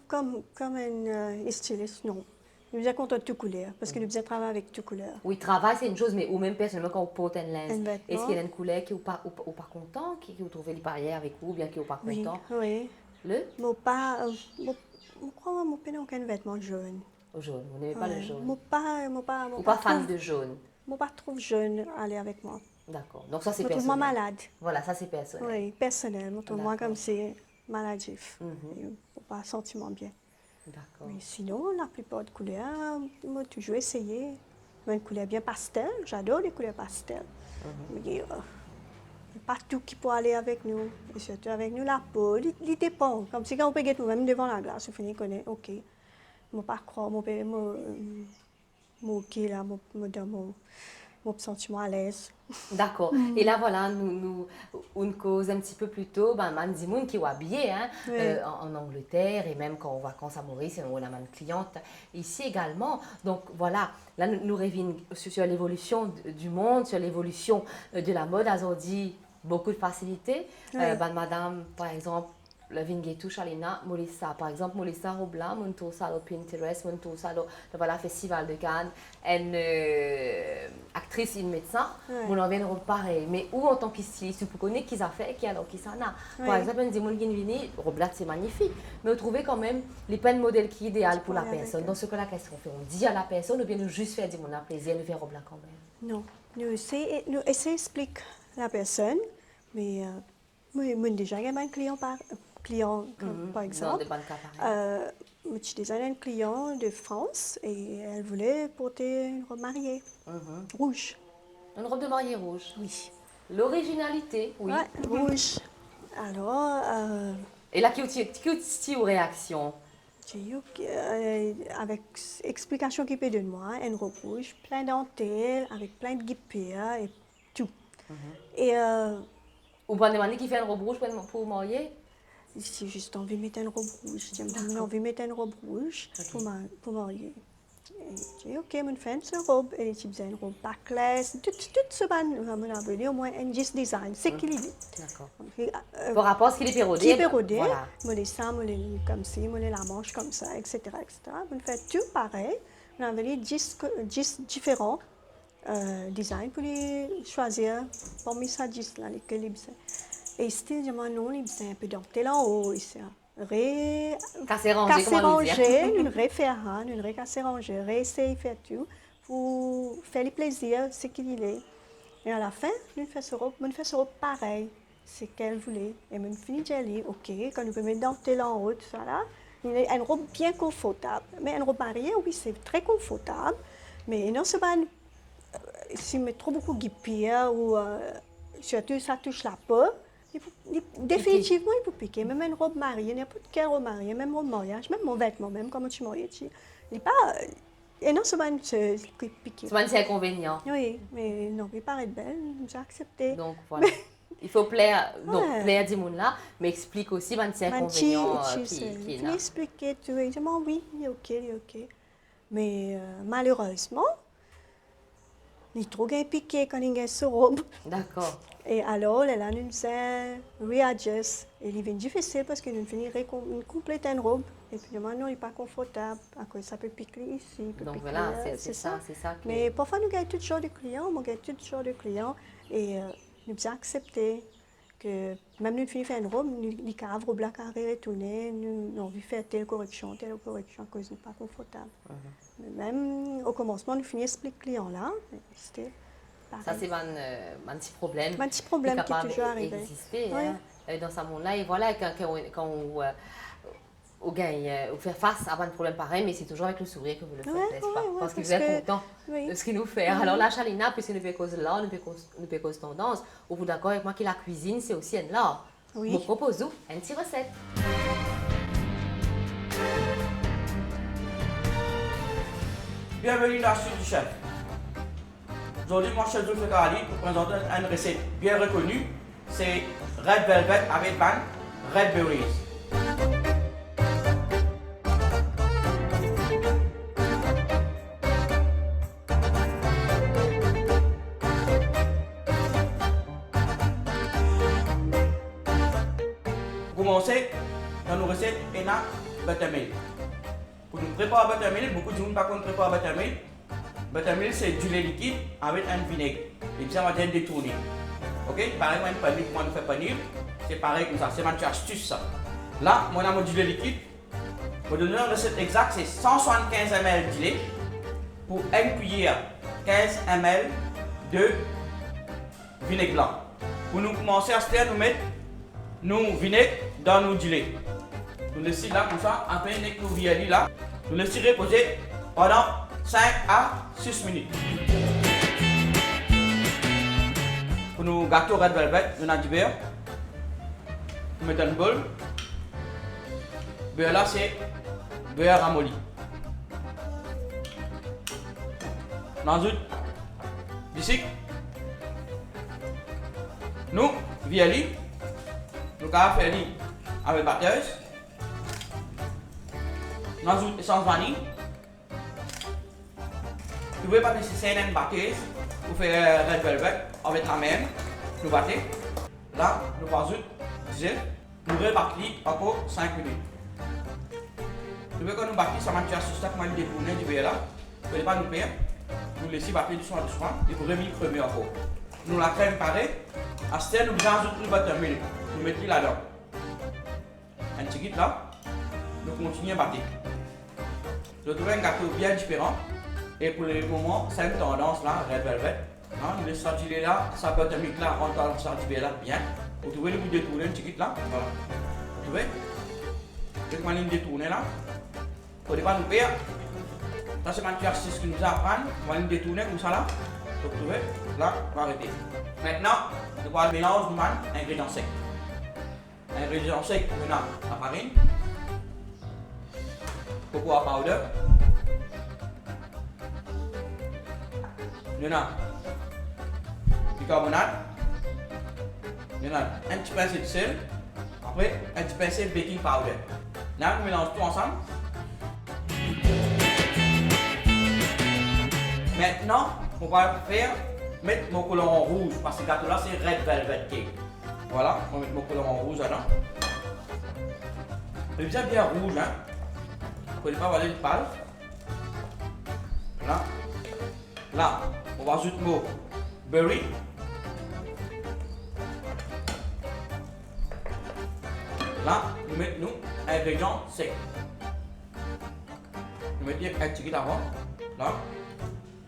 un styliste, non. Nous avons content de toutes couleurs, parce que nous avons travaillé avec toutes couleurs. Oui, travail, c'est une chose, mais ou même personnellement, quand vous portez un linge, Un vêtement. est-ce qu'il y a une couleur qui n'est pas, ou pas content, qui vous trouvez les barrières avec vous, ou bien qui n'est pas Oui, content? oui. Le Mon pas, je crois que mon père n'a aucun vêtement jaune. jaune, vous n'aimez pas le Ouais. jaune. Mon Ou pas fan de jaune. Mon pas trouve jaune aller avec moi. D'accord. Donc ça, c'est Je me trouve moi personnel. malade. Voilà, ça, c'est personnel. Oui, personnel. Je trouve moi D'accord. comme c'est maladif. Mhm. Pas sentiment bien. D'accord. Mais sinon, la plupart des couleurs, moi toujours essayé. Une couleur bien pastel, j'adore les couleurs pastel. Mais pas tout qui peut aller avec nous. Et surtout avec nous, la peau, il dépend. Comme si quand on peut être nous-mêmes devant la glace, on finit connaître, ok. Moi, pas croire, mon ok là, dans mon sentiment à l'aise. D'accord. Et là, voilà, une cause un petit peu plus tôt, ben, Mandimoun qui est habillé hein, Oui. en Angleterre et même quand on va vacances à Maurice, on a une cliente ici également. Donc voilà, là, nous revenons sur l'évolution du monde, sur l'évolution de la mode. Aujourd'hui, beaucoup de facilité. Oui. Madame, par exemple, le Vingetou Charlina, Molissa, par exemple, Molissa Robla, mon tour ça au Pinterest, mon tour ça voilà, Festival de Cannes, une actrice, une médecin, Ouais. mon en vient pareil. Mais où en tant que styliste, vous connaissez qui ça fait, qui alors qui ça n'a. Par Ouais. exemple, on dit, mon Vini, Robla, c'est magnifique, mais vous trouvez quand même les peines modèles qui sont idéales pour la Ouais, avec personne. elle. Dans ce cas-là, qu'est-ce qu'on fait? On dit à la personne ou bien nous juste faire dire, mon a plaisir, nous faire Robla quand même. Non, nous essayons d'expliquer la personne, mais moi déjà, il y a un client par Dans exemple. de bonnes cas pareils. J'ai déjà un client de France et elle voulait porter une robe mariée, rouge. Une robe de mariée rouge. Oui. L'originalité, oui. Ouais, rouge. Alors, Et là, qui est aux réactions? j'ai eu, avec explication qu'il peut donner moi, une robe rouge, plein de dentelles, avec plein de guipures et tout. Et Ou pas demander qui fait une robe rouge pour marier? j'ai juste envie de mettre une robe rouge. J'ai envie de mettre une robe rouge pour marier. Et j'ai dit, ok, je fais une robe. Et j'ai besoin d'une robe backless. Tout ce ban, on a voulu au moins un 10 design. C'est qu'il est. D'accord. Et, Par rapport à ce qu'il est pérodé. qui est pérodé, Voilà. moi les ça, moi les comme ci, moi les la manche comme ça, etc. On fait tout pareil. On a voulu 10 différents designs pour les choisir. Parmi ça, 10 là, lesquels ils besoin. Et style, je m'en non, ils besoin un peu dentelle en haut, ici. Casser rangé, Casser comment on dit? rangé, une refaire, une recasser rangé, réessayer faire tout pour faire les plaisirs, ce qu'il est. Et à la fin, on fait ce robe pareil, c'est qu'elle voulait. Et on finit de dire, ok, quand on peut mettre dentelle en haut, tout ça là, une robe bien confortable. Mais une robe mariée, oui, c'est très confortable. Mais non, c'est pas si on met trop beaucoup de guipures ou surtout ça touche la peau, définitivement il peut piquer. Même une robe mariée, n'importe quelle robe mariée, même mon mariage, même mon vêtement, même comme tu marié, il n'est pas. Et non, c'est pas une chose qui pique. C'est pas un inconvénient. Oui, mais non, il paraît belle, j'ai accepté. Donc voilà. Il faut plaire, donc Ouais. plaire du monde là, mais explique aussi ben, ces inconvénients qui Il là. expliquait tout, il dit, oui, il est ok. Mais malheureusement, il est trop bien piqué quand il a ce robe. D'accord. Et alors, là, nous faisons readjust. Et il est difficile parce que nous finissons une complète une robe Et puis maintenant, il n'est pas confortable, à cause ça peut piquer ici. Peut Donc piquer voilà, là, c'est ça qui Mais parfois, nous gagnons tout genre de clients, moi, gagne tout genre de clients, et nous avons accepté que même nous finissons faire une robe, nous avons robe là carré retourner, nous avons envie de faire telle correction, à cause n'est pas confortable. Mais même au commencement, nous finissons expliquer client là, c'était pareil. Ça, c'est un petit problème. Un petit problème qui est toujours arrivé. Exister, Oui. hein, dans ce monde-là. Et voilà, quand on gagne, on fait face à un problème pareil, mais c'est toujours avec le sourire que vous le faites, Ouais, n'est-ce pas? ouais, Parce que parce vous êtes que- content oui. de ce qu'il nous fait. Alors là, Chalina, puisque nous faisons cause de l'art, nous faisons cause tendance, vous d'accord avec moi que la cuisine, c'est aussi un art. Oui. Vous proposez une petite recette. Bienvenue dans Sud du Chef. Aujourd'hui, moi, chef Zulfikar Ali, pour présenter une recette bien reconnue. C'est Red Velvet avec ban Red Berries. Pour commencer, dans nos recettes, il y a buttermilk. Pour nous préparer buttermilk, beaucoup de gens ne savent pas préparer buttermilk. Buttermilk, c'est du lait liquide avec un vinaigre. Et puis ça va être détourné. Ok? Pareil, moi, un panier, comment on fait panier, c'est pareil comme ça. C'est ma astuce ça. Là, moi, on a du lait liquide. Pour donner une recette exacte, c'est 175 ml de lait pour une cuillère 15 ml de vinaigre blanc. Pour nous commencer à se faire, nous mettre nos vinaigres dans nos lait. Nous laissons là comme ça, après nos viali là, nous laissons reposer pendant 5 à 6 minutes. Pour nos gâteaux Red Velvet, nous avons du beurre. Nous mettons un bol. Beurre là, c'est beurre ramolli. Nous ajoutons du sucre. Nous, viali, nous avons fait avec batteuse. Nous ajoutons essence vanille. Vous pouvez pas laisser une batteuse pour faire Red Velvet avec la même. Nous battons. Là, nous ajoutons du gel. Nous rebattons encore 5 minutes. Nous voulons que nous battons, ça va nous faire ce stade, nous détourner du beurre là. Vous ne pouvez pas nous perdre. Nous laissons battre doucement et vous remettez cremer encore. Nous la crème pareil. À ce stade, nous ajoutons le buttermilk. Nous mettons là-dedans. Un petit guide là. Nous continuons à battre. Je trouve un gâteau bien différent. Et pour le moment, c'est une tendance là, Red Velvet. Hein, le sardinet là, ça buttermilk là, rentre dans le sardinet là bien. Vous trouvez le bout détourné, un petit guide là. Voilà. Vous trouvez? Avec ma ligne détournée là. Pour ne pas nous perdre. Ça c'est ma astuce qui nous apprend. Ma ligne détournée comme ça là. Vous trouvez? Là, on va arrêter. Maintenant, on va mélanger les ingrédients secs. Ingrédients secs, on a la farine, cocoa powder, on a bicarbonate, on a un petit pincé de sel, après un petit pincé de baking powder. Là, on mélange tout ensemble. Maintenant, on va mettre mon colorant rouge parce que le gâteau là c'est Red Velvet Cake. Voilà, on va mettre mon colorant rouge là-dedans. C'est bien rouge, hein. Vous ne pouvez pas avoir le pâle. Là. Là, on va ajouter mon berry. Là, nous mettons ingrédients secs. Nous mettons un petit peu d'avant. Là.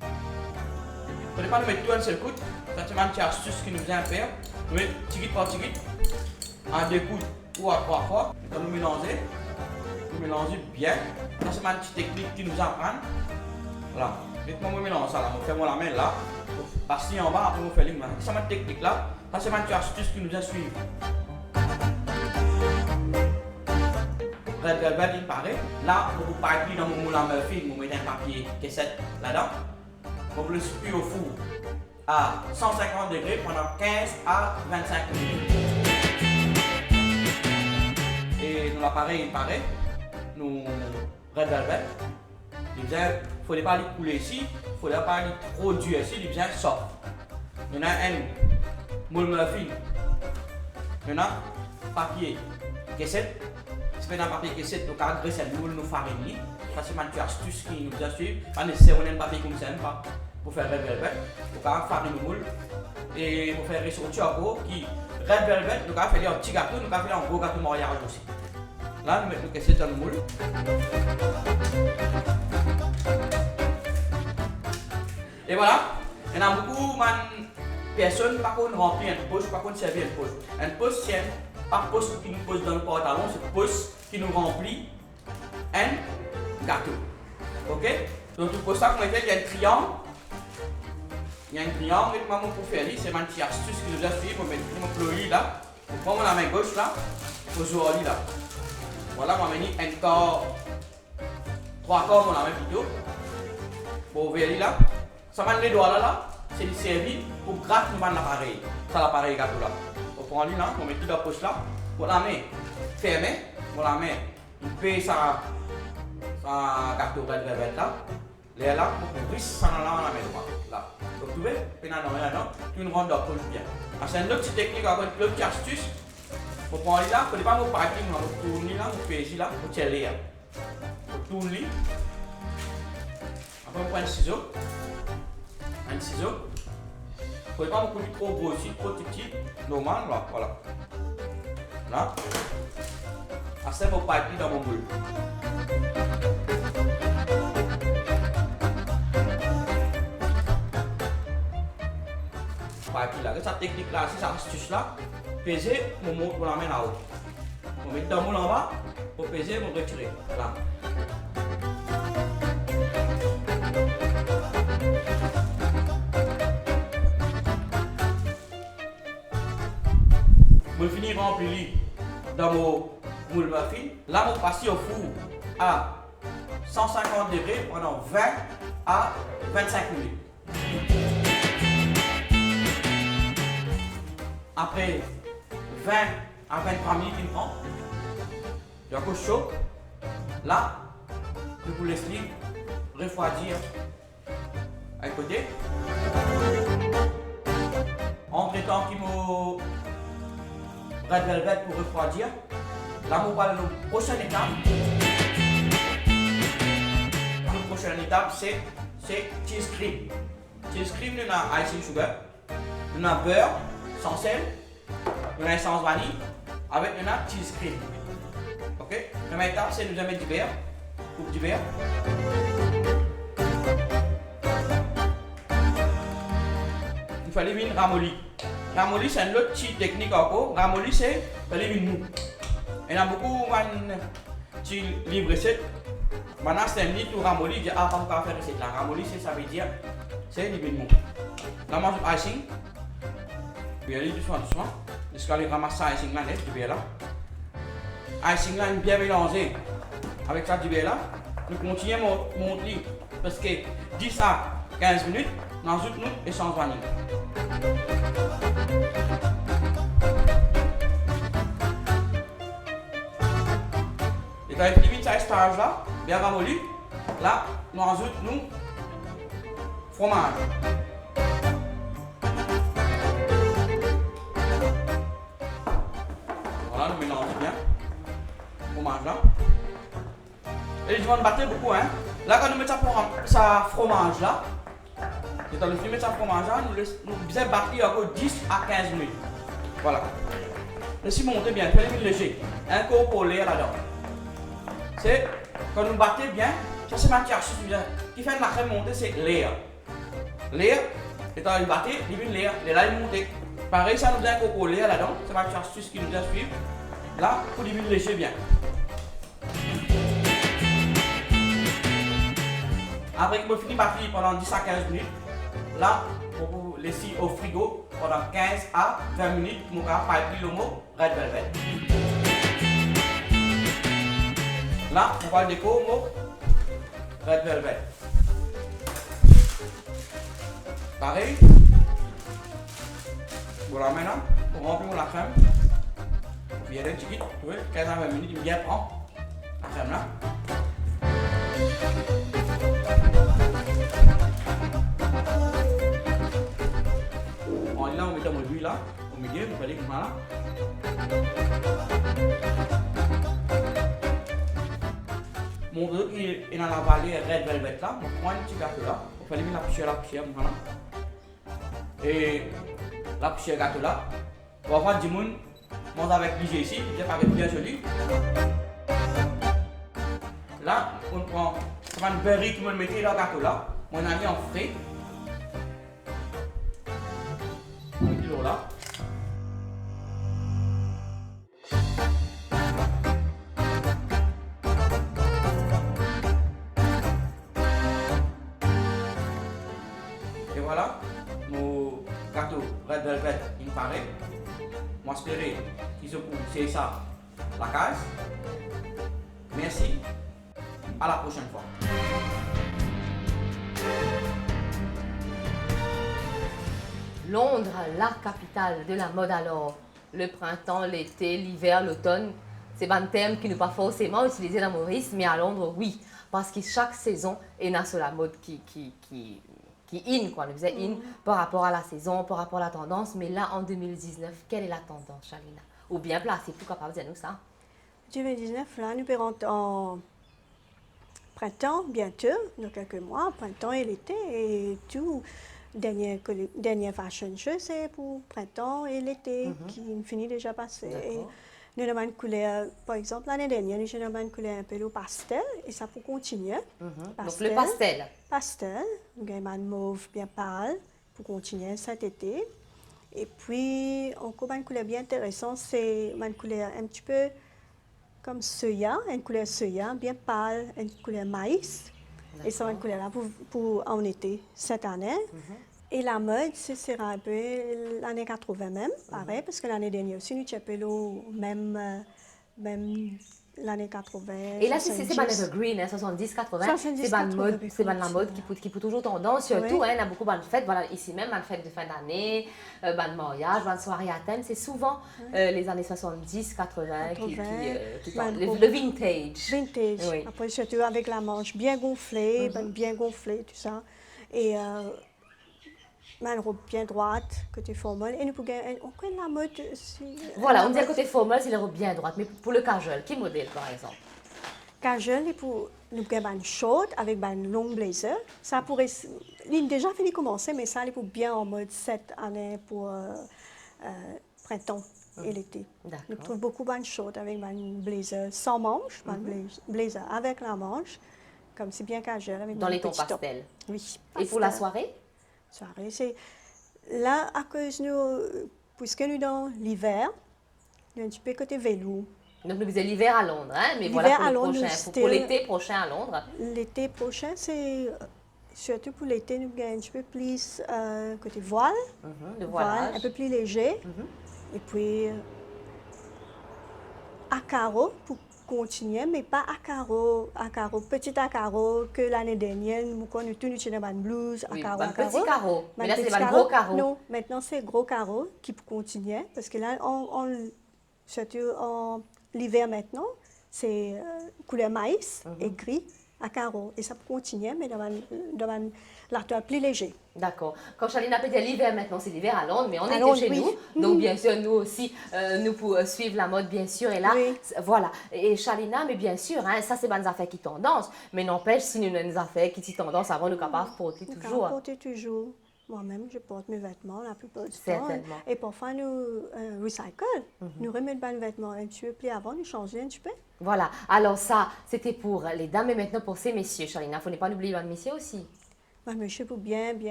Vous ne pouvez pas nous mettre tout un seul coup. Ça c'est une petite astuce qui nous vient faire. Nous mettons petit par petit en 2 coups ou à 3 fois. Quand nous mélanger bien. Ça c'est une petite technique qui nous apprend. Voilà. Mettez-moi mon mélange ça là. On fait la main là. Passer en bas, après on fait les mains. Ça c'est une technique là. Ça c'est une petite astuce qui nous a suivi. Red Velvet il paraît. Là, on vous parle dans mon moule à muffin, vous mettez un papier cassette là-dedans. On vous le cuit au four à 150 degrés pendant 15 à 25 minutes. Et dans l'appareil, il paraît, nous Red Velvet, il ne faudrait pas les couler ici, il ne faudrait pas les trop dur ici, il vient soft. Il y en a un moule muffin, il y en a papier cassette. petit peu dans le papier cassette, nous avons graissé le moule, nous farine. Ça, c'est une astuce qui nous a suivi. Pas nécessaire un papier comme ça, pas pour faire red velvet. Nous avons farine le moule. Et pour faire ressortir encore, qui red velvet, nous avons fait un petit gâteau, nous avons fait un gros gâteau mariage aussi. Là, nous mettons le cassette dans le moule. Et voilà, il y a beaucoup de personnes qui remplissent une poche, par contre servir une poche. Une poche, c'est pas une poche qui nous pose dans le pantalon, c'est une poche qui nous remplit un gâteau. Ok? Donc pour ça, on fait, il y a un triangle. Il y a un triangle, et maman pour faire c'est ma petite astuce qui nous a suivi pour mettre mon ployé là. Pour prendre la main gauche là, pour jouer là. Voilà, on va mettre un corps, 3 corps dans la main plutôt. Pour ouvrir là. Ça va les doigts là, c'est servi pour gratter l'appareil. Ça l'appareil gâteau là. On prend lui là, on met tout dans la poche là. Pour la main fermée, pour la main, on paye sa gâteau red velvet là. Là, on brise ça dans la main droite. Là. Donc tu vois, tu nous rends dans la poche bien. C'est une autre petite technique, une autre petite astuce. Pour prendre là, pour ne pas nous partir, on tourne là, on fait ici là, pour tirer là. On tourne là. Après on prend un ciseau. Un ciseau. Il ne faut pas beaucoup trop gros aussi, trop petit. Normal, là, voilà. Là. Assez pour pas être dans mon boule. Là. Cette technique là, cette astuce là, peser, on la met là-haut. On met dans le moule en bas, pour peser, on retire. Là. Je finis rempli dans mon moule muffin. Là, on passe au four à 150 degrés pendant 20 à 25 minutes. Après 20 à 23 minutes, il prend. Il y a un peu chaud. Là, je vous laisse refroidir à côté. Entre temps qu'il me red velvet pour refroidir. Là, on va aller à la prochaine étape. La prochaine étape, c'est cheese cream. Cheese cream, nous avons icing sugar, nous avons beurre sans sel, nous avons essence vanille, avec nous avons cheese cream. Ok? La première étape, c'est nous mettre du beurre, coupe du beurre. Il fallait une ramolli. Ramolli, c'est une autre petite technique encore. Ramolli, c'est les mou. Il y a beaucoup de livres recettes. Maintenant, c'est un livre où ramolli, il dit ah, pas faire recette. La ramolli, ça veut dire c'est les mou. Là, moi, je icing. Puis, aller doucement, jusqu'à aller ramasser icing là, du beurre là. Icing là, bien mélangé avec ça du beurre là. Nous continuons mon livre parce que 10 à 15 minutes, nous ajoutons essence vanille. Et quand il finit ce stage là, bien ramolli, là, nous ajoutons fromage. Voilà, nous mélangeons bien. Fromage là. Et je vais battre beaucoup, hein. Là, quand nous mettons ça fromage là, et quand nous mettons ça fromage là, nous bien battre encore 10 à 15 minutes. Voilà. Laissez monter bien, faites-le léger. Incorporez là-dedans. C'est quand nous battez bien, ça c'est ma astuce qui fait la crème monter, c'est l'air. L'air, et quand vous battez, il vient l'air, et là il monte. Pareil, ça nous a incorporé là-dedans, c'est ma astuce qui nous a suivi. Là, pour lui lécher bien. Après que vous finissez de battre pendant 10 à 15 minutes, là, on vous laisser au frigo pendant 15 à 20 minutes pour faire piper le mot red velvet. Là, on va le décorer au mot red velvet. Pareil. Voilà maintenant, on remplit la crème. Il y a des petits kits, tu vois, 15 à 20 minutes, il bien prend la crème là. Là, on met dans l'huile là, au milieu, vous voyez comme ça là. mon bleu qui est dans la vallée Red Velvet là, on prend un petit gâteau là, on fait la poussière, voilà. Et la poussière gâteau là, on va voir du monde mange avec lui ici, c'est pas bien joli. Là, on prend un berry qui me mettait dans le gâteau là, on a mis en frais. On met toujours là. Et voilà, mon gâteau Red Velvet, il me paraît. Moi, j'espère qu'ils ont c'est ça, la case. Merci. À la prochaine fois. Londres, la capitale de la mode alors. Le printemps, l'été, l'hiver, l'automne, c'est un thème qui n'est pas forcément utilisé dans Maurice, mais à Londres, oui. Parce que chaque saison est là sur la mode qui in, quoi. On faisait in par rapport à la saison, par rapport à la tendance. Mais là, en 2019, quelle est la tendance, Shalina? Ou bien placé, pour capable de dire nous ça? 2019, là, nous rentrons en printemps, bientôt, dans quelques mois, printemps et l'été, et tout. Dernière fashion show, c'est pour printemps et l'été, qui finit déjà passé. Et nous avons une couleur, par exemple, l'année dernière, nous avons une couleur un peu au pastel, et ça peut continuer. Donc le pastel. Pastel, nous avons un mauve bien pâle pour continuer cet été. Et puis, encore une couleur bien intéressante, c'est une couleur un petit peu comme soya, une couleur soya bien pâle, une couleur maïs. Et ça va une couleur là pour en été cette année. Et la mode, ce sera un peu l'année 80 même, pareil, parce que l'année dernière aussi, nous avons même l'année 80. Et là, c'est pas evergreen, hein, 70, 80. C'est pas la mode qui peut toujours tendance, surtout, hein, il y a beaucoup de fêtes, voilà, ici même, de fêtes de fin d'année, de mariage, de soirée à thème, c'est souvent les années 70, 80 qui le vintage. Vintage, Oui. après surtout avec la manche bien gonflée, tout ça. Et une robe bien droite, côté formal. Et nous pouvons encore la mode aussi. Voilà, on dit à côté formal, c'est les robes bien droites, mais pour le casual, quel modèle par exemple? Casual, nous avons une short avec un long blazer. Ça pourrait, il a déjà fini de commencer, mais ça, il est bien en mode cette année pour printemps et l'été. Nous trouvons beaucoup de short avec un blazer sans manche, un blazer avec la manche, comme c'est bien casual. Avec dans les tons pastels. Oui. Et pour la soirée? Soirée, c'est là, à cause nous, puisque nous dans l'hiver, nous un petit peu côté velours. Donc, nous faisons l'hiver à Londres, hein? Mais L'hiver voilà pour à le Londres, prochain, pour l'été prochain à Londres. L'été prochain, c'est surtout pour l'été, nous avons un petit peu plus côté voile, le voilage. un peu plus léger. Et puis, à carreaux pour continuer, mais pas à carreaux, petit à carreaux que l'année dernière, nous avons tout utilisé un blues à carreaux. Petit carreau. Mais là, c'est un un gros carreau. Non, maintenant, c'est gros carreaux qui peut continuer, parce que là, surtout en l'hiver maintenant, c'est couleur maïs et gris à carreaux. Et ça peut continuer, mais dans la toile plus léger. D'accord. Quand Shalina peut dire l'hiver maintenant, c'est l'hiver à Londres, mais on À était Londres, chez oui. nous. Donc, bien sûr, nous aussi, nous pour suivre la mode, bien sûr. Et là, voilà. Et Shalina, mais bien sûr, hein, ça, c'est pas des affaires qui tendance. Mais n'empêche, si nous avons des affaires qui tendance, avant, nous sommes capables de porter toujours. Porter toujours. Moi-même, je porte mes vêtements la plupart du temps. Certainement. Et parfois, nous recycle. Nous remettons les vêtements un petit peu plus avant, nous changeons un petit peu. Voilà. Alors ça, c'était pour les dames et maintenant pour ces messieurs, Shalina. Il ne faut pas oublier les messieurs aussi. Moi, monsieur pour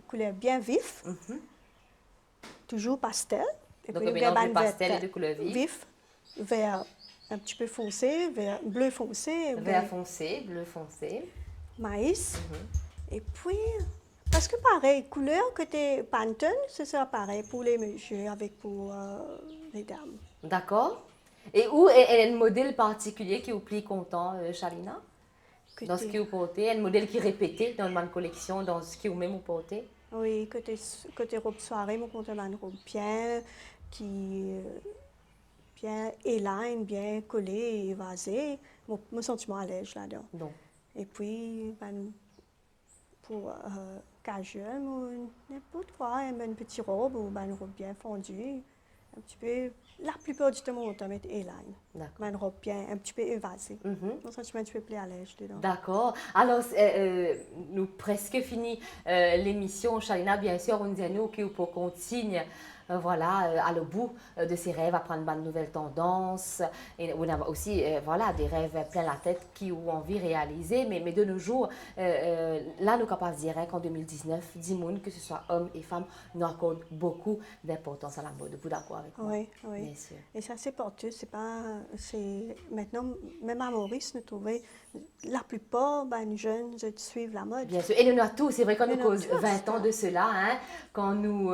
couleur bien vif. Toujours pastel. Et Donc, puis, le mélange vert de pastel et de couleurs vives. Vif, vert un petit peu foncé, bleu foncé. Vert foncé, bleu foncé. Maïs. Et puis, parce que pareil, couleur côté Pantone, ce sera pareil pour les messieurs avec pour les dames. D'accord. Et où est le modèle particulier qui vous plaît content, Shalina? Dans ce que vous portez, un modèle qui est répété dans ma collection, dans ce que vous même vous portez? Oui, côté robe soirée, mon compte une robe bien, bien éline, bien collée et vasée. Mon sentiment à l'aise là-dedans. Non. Et puis, pour casual, n'importe quoi, une petite robe ou une robe bien fondue. un petit peu, la plupart du temps, on va mettre A-line. D'accord. Mais une robe bien, un petit peu évasée. Mhm. Donc ça, tu mets un petit peu plus à l'aise dedans. D'accord. Alors, nous presque fini l'émission. Shalina, bien sûr, on dit à nous qu'il faut qu'on signe voilà, à le bout de ses rêves, apprendre de nouvelles tendances. Et on a aussi voilà, des rêves plein la tête qui ont envie de réaliser. Mais de nos jours, là, nous sommes capables de dire qu'en 2019, 10 monde, que ce soit hommes et femmes, nous accordent beaucoup d'importance à la mode. Vous d'accord avec moi? Oui, oui. Bien sûr. Et ça, c'est porteux. C'est pas, c'est maintenant, même à Maurice, nous trouvons la plupart, ben, les jeunes, suivent la mode. Bien sûr. Et nous avons tous, c'est vrai qu'on nous Mais nous cause tous, 20 ans ça. de cela, hein, quand nous,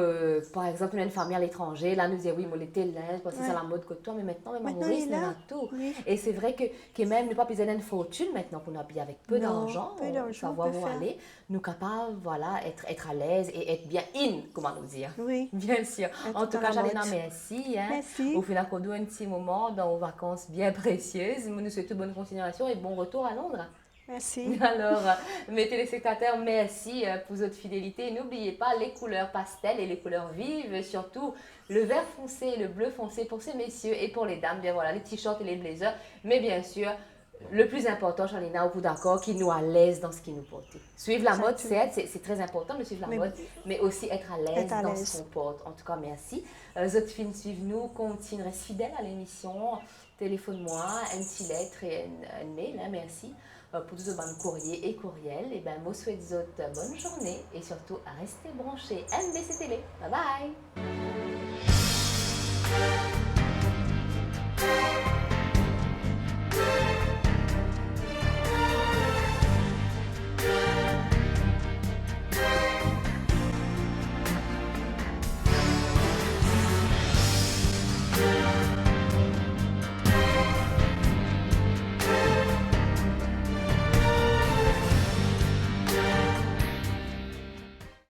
par exemple, nous avons une famille à l'étranger, là, nous disons, oui, moi, l'été, linge, parce que c'est Ouais. la mode que toi, mais maintenant, même à Maintenant, Maurice, il nous est là. avons tout. Oui. Et c'est vrai que même, nous pas besoin d'une fortune maintenant pour nous habiller avec peu Non, d'argent, peu d'argent, savoir on peut où faire. aller, nous capables, voilà, être à l'aise et être bien in, comment nous dire. Oui. Bien sûr. Être En tout dans cas, la Jalina, mode. merci. Hein. Merci. Au final, qu'on doit un petit moment dans nos vacances bien précieuses. Nous nous souhaitons bonne continuation et bon retour à Londres. Merci. Alors, mes téléspectateurs, merci pour votre fidélité. N'oubliez pas les couleurs pastel et les couleurs vives, surtout le vert foncé et le bleu foncé pour ces messieurs et pour les dames. Bien voilà, les t-shirts et les blazers. Mais bien sûr, le plus important, Charlina, vous d'accord, qu'il nous à l'aise dans ce qui nous porte. Suivre la mode, Exactement. c'est très important de suivre la Mais mode, mais aussi être à l'aise être à dans l'aise. ce qu'on porte. En tout cas, merci. Zophine, suivez-nous, continue, reste fidèle à l'émission. Téléphone-moi, une petite lettre et un mail, hein, merci. Pour tous les courriers et courriels. Et ben, moi, souhaite bonne journée et surtout, restez branchés MBC Télé. Bye bye!